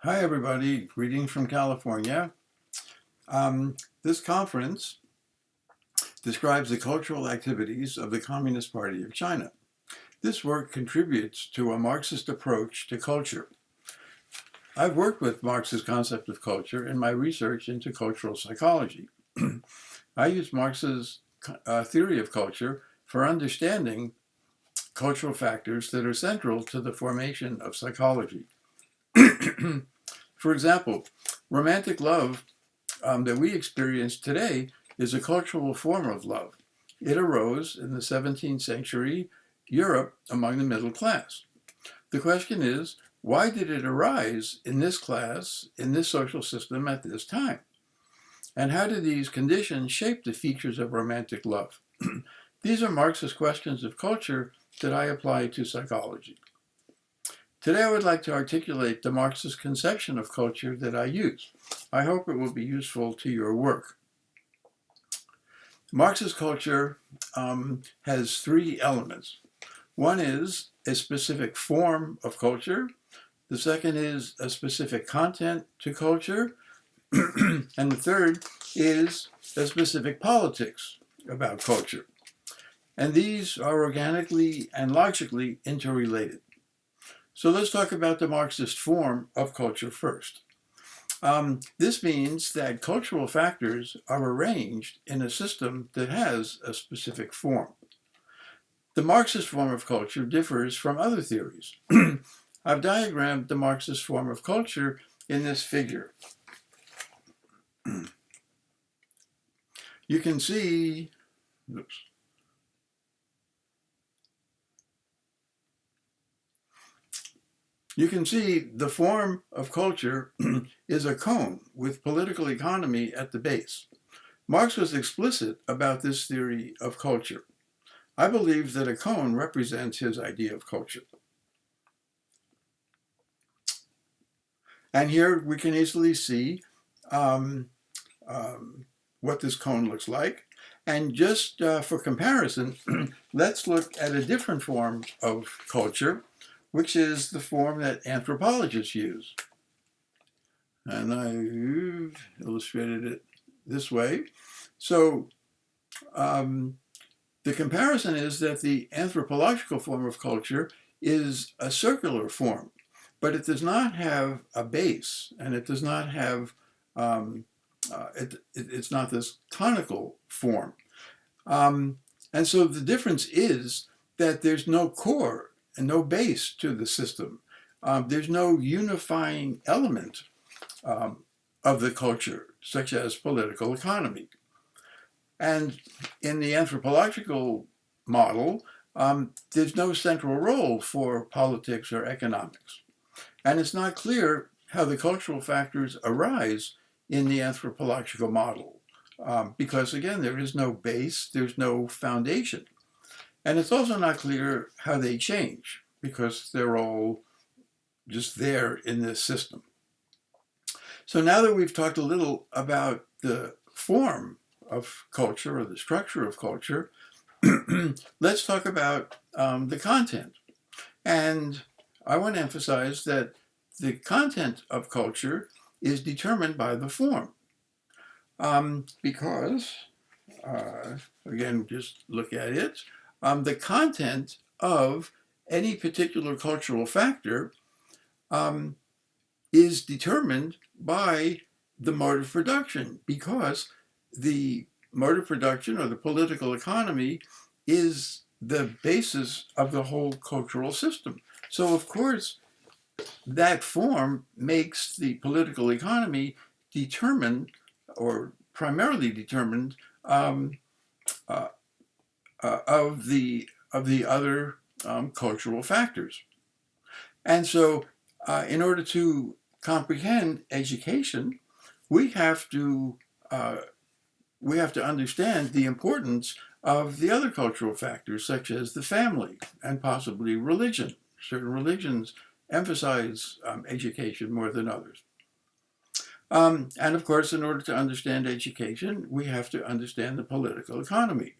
Hi, everybody. Greetings from California. This conference describes the cultural activities of the Communist Party of China. This work contributes to a Marxist approach to culture. I've worked with Marx's concept of culture in my research into cultural psychology. I use Marx's theory of culture for understanding cultural factors that are central to the formation of psychology. For example, romantic love that we experience today is a cultural form of love. It arose in the 17th century Europe among the middle class. The question is, why did it arise in this class, in this social system at this time? And how do these conditions shape the features of romantic love? These are Marxist questions of culture that I apply to psychology. Today I would like to articulate the Marxist conception of culture that I use. I hope it will be useful to your work. Marxist culture has three elements. One is a specific form of culture. The second is a specific content to culture. And the third is a specific politics about culture. And these are organically and logically interrelated. So let's talk about the Marxist form of culture first. This means that cultural factors are arranged in a system that has a specific form. The Marxist form of culture differs from other theories. I've diagrammed the Marxist form of culture in this figure. You can see, the form of culture is a cone with political economy at the base. Marx was explicit about this theory of culture. I believe that a cone represents his idea of culture. And here we can easily see what this cone looks like. And just for comparison, let's look at a different form of culture, which is the form that anthropologists use. And I've illustrated it this way. So the comparison is that the anthropological form of culture is a circular form, but it does not have a base, and it does not have, it's not this conical form. And so the difference is that there's no core and no base to the system. There's no unifying element of the culture, such as political economy. And in the anthropological model, there's no central role for politics or economics. And it's not clear how the cultural factors arise in the anthropological model, because again, there is no base, there's no foundation. And it's also not clear how they change, because they're all just there in this system. So now that we've talked a little about the form of culture or the structure of culture, let's talk about the content. And I want to emphasize that the content of culture is determined by the form. Because, again, just look at it, the content of any particular cultural factor is determined by the mode of production, because the mode of production or the political economy is the basis of the whole cultural system. So, of course, that form makes the political economy determined, or primarily determined, of the other cultural factors. And so, in order to comprehend education, we have to understand the importance of the other cultural factors, such as the family and possibly religion. Certain religions emphasize education more than others. And of course, in order to understand education, we have to understand the political economy.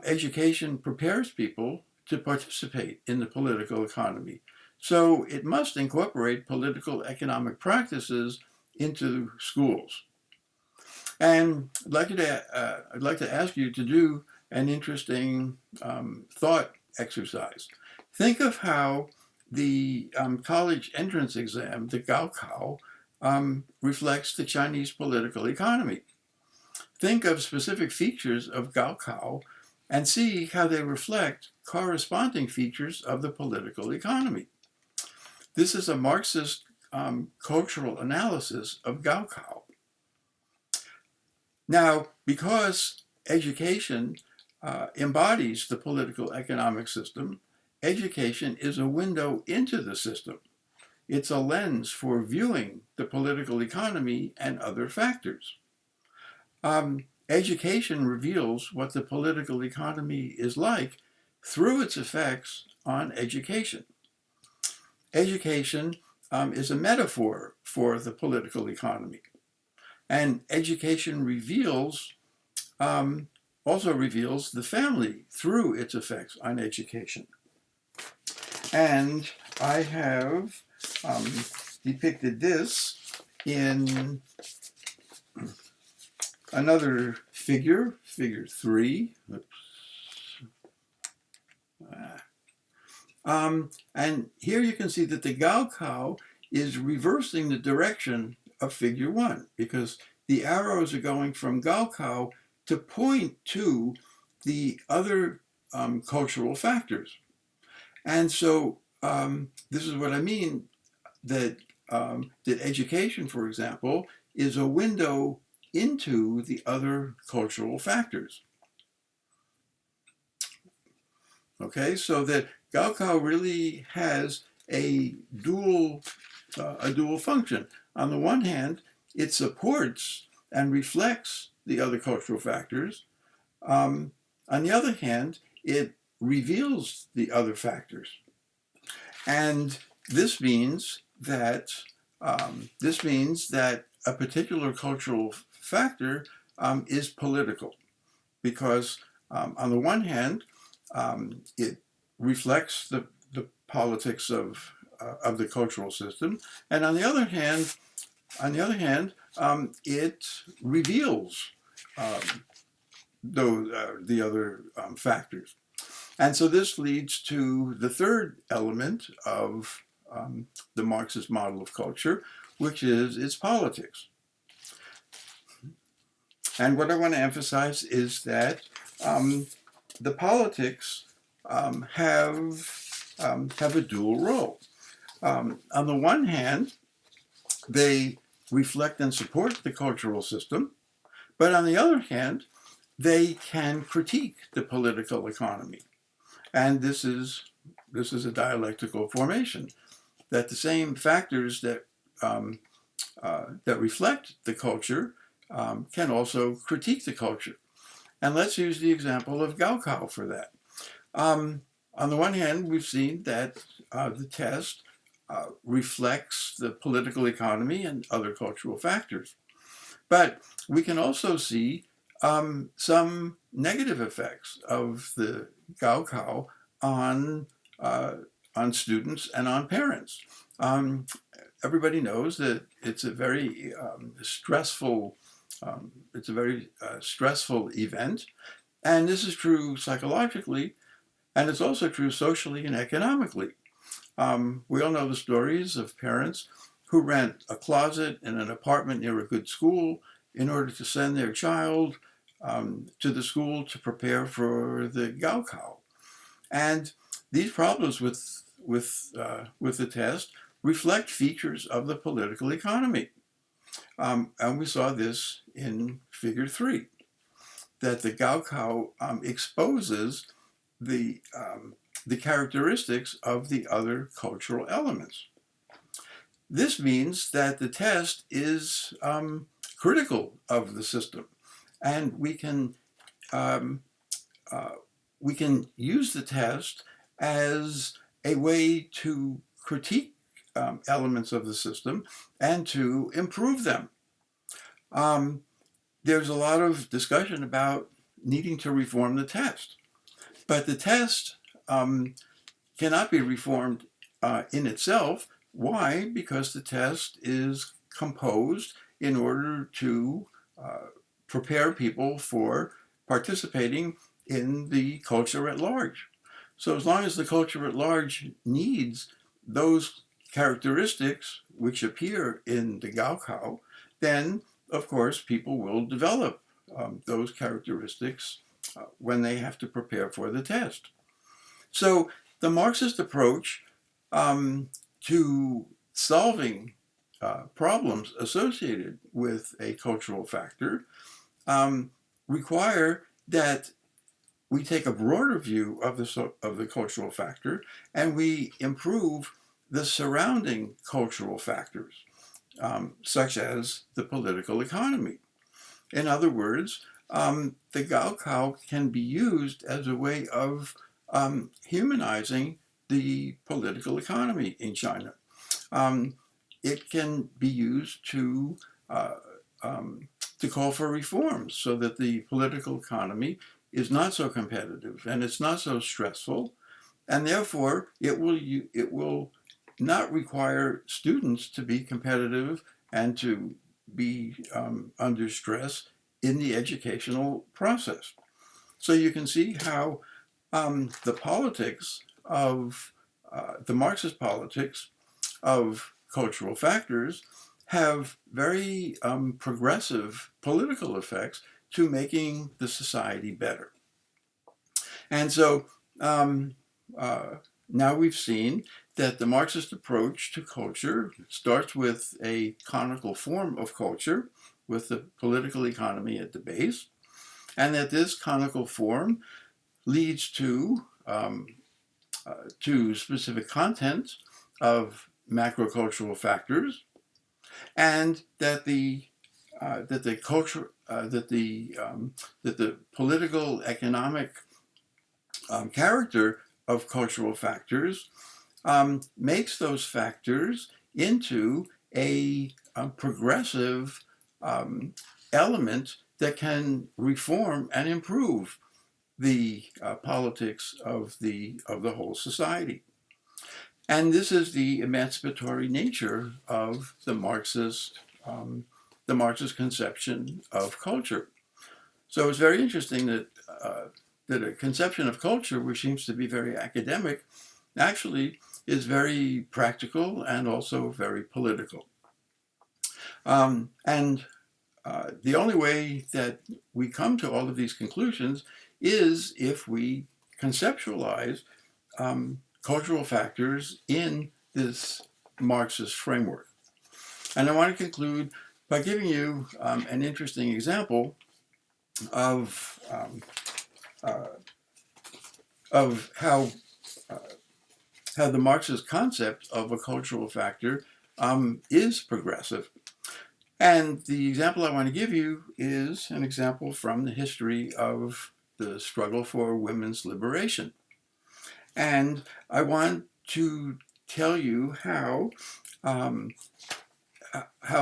Education prepares people to participate in the political economy. So it must incorporate political economic practices into schools. And I'd like to ask you to do an interesting thought exercise. Think of how the college entrance exam, the Gaokao, reflects the Chinese political economy. Think of specific features of Gaokao and see how they reflect corresponding features of the political economy. This is a Marxist cultural analysis of Gaokao. Now, because education embodies the political economic system, education is a window into the system. It's a lens for viewing the political economy and other factors. Education reveals what the political economy is like through its effects on education. Education is a metaphor for the political economy. And education also reveals the family through its effects on education. And I have depicted this in another figure, figure 3. And here you can see that the Gaokao is reversing the direction of figure 1, because the arrows are going from Gaokao to point to the other cultural factors. And so this is what I mean, that education, for example, is a window into the other cultural factors. Okay, so that Gaokao really has a dual function. On the one hand, it supports and reflects the other cultural factors. On the other hand, it reveals the other factors. And this means that a particular cultural factor is political, because on the one hand, it reflects the politics of the cultural system, and on the other hand, it reveals the other factors. And so this leads to the third element of the Marxist model of culture, which is its politics. And what I want to emphasize is that the politics have a dual role. On the one hand, they reflect and support the cultural system, but on the other hand, they can critique the political economy. And this is a dialectical formation, that the same factors that reflect the culture can also critique the culture. And let's use the example of Gaokao for that. On the one hand, we've seen that the test reflects the political economy and other cultural factors. But we can also see some negative effects of the Gaokao on students and on parents. Everybody knows that it's a very stressful event, and this is true psychologically, and it's also true socially and economically. We all know the stories of parents who rent a closet in an apartment near a good school in order to send their child to the school to prepare for the Gaokao. And these problems with the test reflect features of the political economy. And we saw this in figure 3, that the Gaokao exposes the characteristics of the other cultural elements. This means that the test is critical of the system, and we can use the test as a way to critique elements of the system and to improve them. There's a lot of discussion about needing to reform the test, but the test cannot be reformed in itself. Why? Because the test is composed in order to prepare people for participating in the culture at large. So as long as the culture at large needs those characteristics which appear in the Gaokao, then of course people will develop those characteristics when they have to prepare for the test. So the Marxist approach to solving problems associated with a cultural factor require that we take a broader view of the cultural factor and we improve the surrounding cultural factors, such as the political economy. In other words, the Gaokao can be used as a way of humanizing the political economy in China. It can be used to call for reforms so that the political economy is not so competitive and it's not so stressful, and therefore it will not require students to be competitive and to be under stress in the educational process. So you can see how the politics of the Marxist politics of cultural factors have very progressive political effects to making the society better. And so now we've seen that the Marxist approach to culture starts with a canonical form of culture, with the political economy at the base, and that this canonical form leads to specific content of macrocultural factors, and that the political economic character of cultural factors makes those factors into a progressive element that can reform and improve the politics of the whole society. And this is the emancipatory nature of the Marxist conception of culture. So it's very interesting that a conception of culture, which seems to be very academic, actually is very practical and also very political. And the only way that we come to all of these conclusions is if we conceptualize cultural factors in this Marxist framework. And I want to conclude by giving you an interesting example of how the Marxist concept of a cultural factor is progressive. And the example I want to give you is an example from the history of the struggle for women's liberation. And I want to tell you how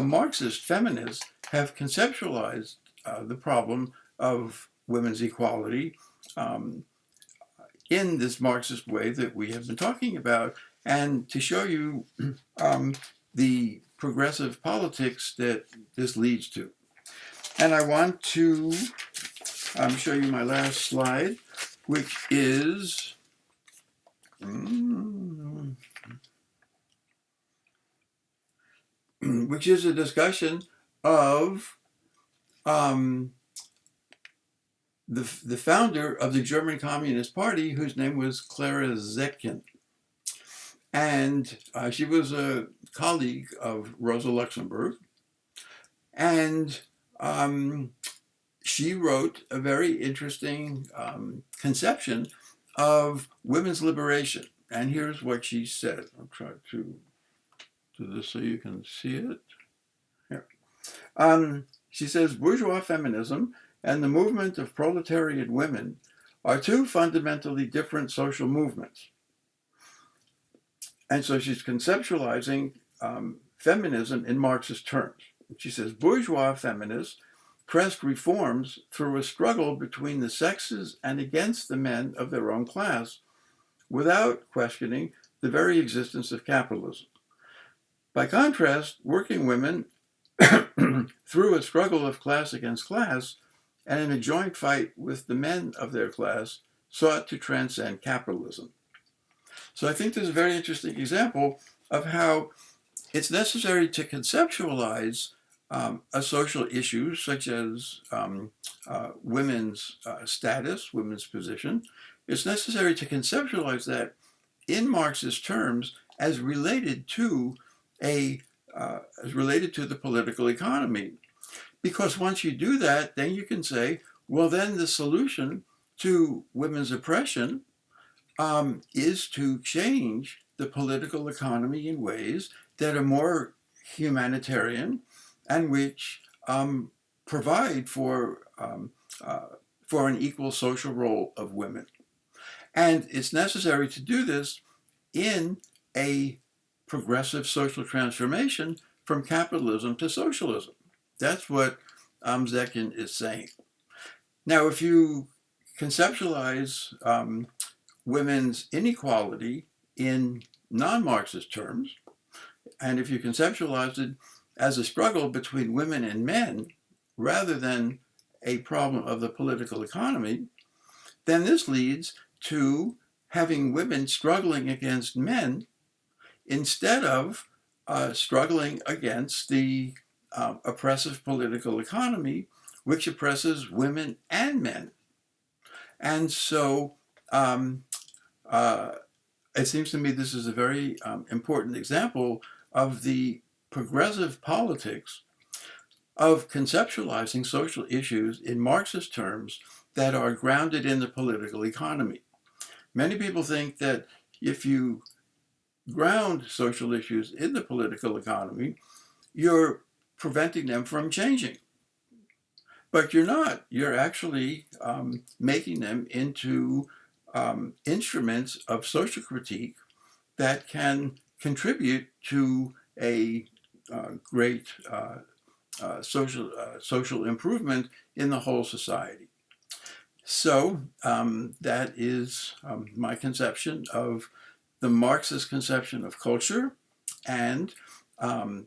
Marxist feminists have conceptualized the problem of women's equality in this Marxist way that we have been talking about, and to show you the progressive politics that this leads to. And I want to show you my last slide, which is a discussion of the founder of the German Communist Party, whose name was Clara Zetkin. And she was a colleague of Rosa Luxemburg. And she wrote a very interesting conception of women's liberation. And here's what she said. I'll try to do this so you can see it. Here. She says, bourgeois feminism and the movement of proletariat women are two fundamentally different social movements. And so she's conceptualizing feminism in Marxist terms. She says, bourgeois feminists pressed reforms through a struggle between the sexes and against the men of their own class, without questioning the very existence of capitalism. By contrast, working women, through a struggle of class against class, and in a joint fight with the men of their class, sought to transcend capitalism. So I think this is a very interesting example of how it's necessary to conceptualize a social issue such as women's status, women's position. It's necessary to conceptualize that in Marxist terms as related to the political economy. Because once you do that, then you can say, well, then the solution to women's oppression is to change the political economy in ways that are more humanitarian and which provide for an equal social role of women. And it's necessary to do this in a progressive social transformation from capitalism to socialism. That's what Zekin is saying. Now, if you conceptualize women's inequality in non-Marxist terms, and if you conceptualize it as a struggle between women and men rather than a problem of the political economy, then this leads to having women struggling against men instead of struggling against the oppressive political economy, which oppresses women and men. And so it seems to me this is a very important example of the progressive politics of conceptualizing social issues in Marxist terms that are grounded in the political economy. Many people think that if you ground social issues in the political economy, you're preventing them from changing. But you're not. You're actually making them into instruments of social critique that can contribute to a great social improvement in the whole society. So that is my conception of the Marxist conception of culture and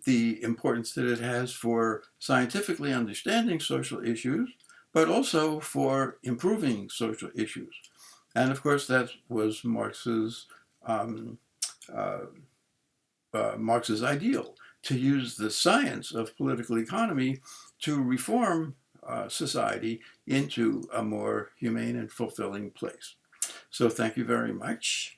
the importance that it has for scientifically understanding social issues, but also for improving social issues. And of course, that was Marx's ideal, to use the science of political economy to reform society into a more humane and fulfilling place. So thank you very much.